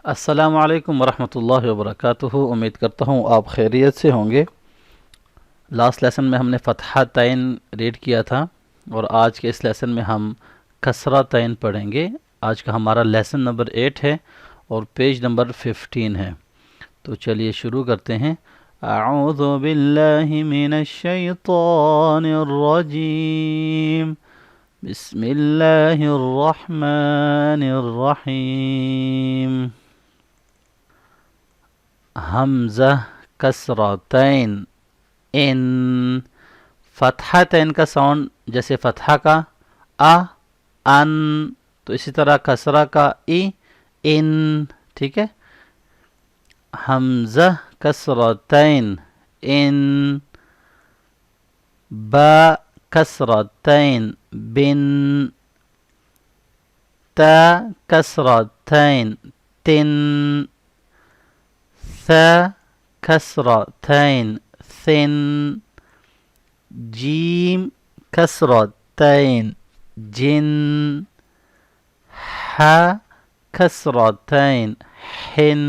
अस्सलामु अलैकुम वरहमतुल्लाहि वबरकातुहू। उम्मीद करता हूँ आप खैरियत से होंगे। लास्ट लेसन में हमने फ़तहतैन रीड किया था और आज के इस लेसन में हम कसरतैन पढ़ेंगे। आज का हमारा लेसन नंबर 8 है और पेज नंबर 15 है। तो चलिए शुरू करते हैं। अऊज़ु बिल्लाहि मिनश शैतानिर रजीम, बिस्मिल्लाहिर रहमानिर रहीम। हमज़ा कसरतैन, इन फ़तहतैन का साउंड जैसे फ़तहा का अन, तो इसी तरह कसरा का इन। ठीक है। हमज़ा कसरतैन इन, बा कसरतैन बिन, ता कसरतैन तिन, ث كسرتين ثن، جيم كسرتين جن، ح كسرتين حن،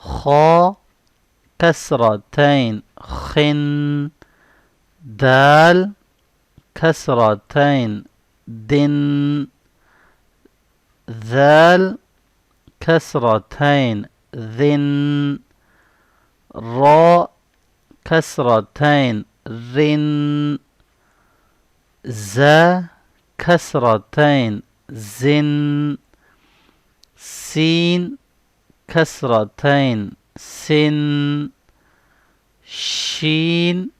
خا كسرتين خن، دال كسرتين دن، ذال كسرتين ذن، را كسرتين رن، زا كسرتين زن، سين كسرتين سن، شين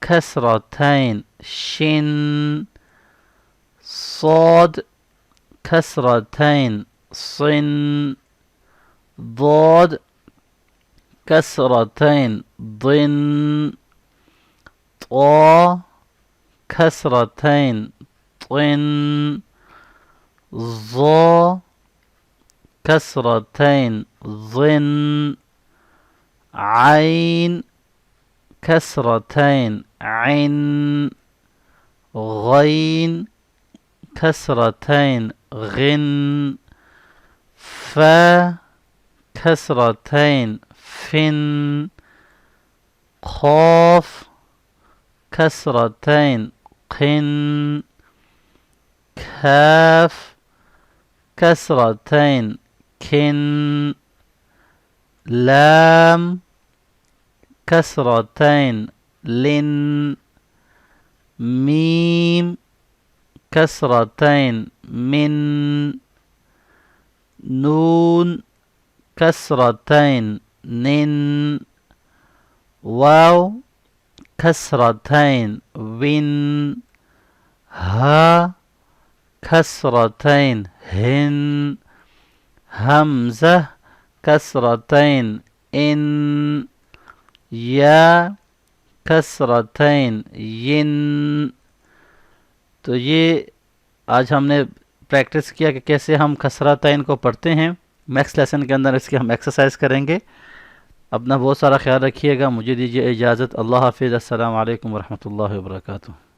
كسرتين شن، صاد كسرتين صن، ضاد كسرتين ضن، طا كسرتين طن، ظا كسرتين ظن، عين كسرتين عن، غين كسرتين غن، فا كسرتين فن، قاف كسرتين قن، كاف كسرتين كن، لام كسرتين لن، ميم كسرتين من، نون كسرتين نن، واو كسرتين وين، ها كسرتين هن، همزة كسرتين إن، या कसरतैन यिन। तो ये आज हमने प्रैक्टिस किया कि कैसे हम कसरतैन को पढ़ते हैं। नेक्स्ट लेसन के अंदर इसकी हम एक्सरसाइज करेंगे। अपना बहुत सारा ख्याल रखिएगा। मुझे दीजिए इजाज़त। अल्लाह हाफिज़। अस्सलाम वालेकुम वरहमतुल्लाहि वबरकातुहू।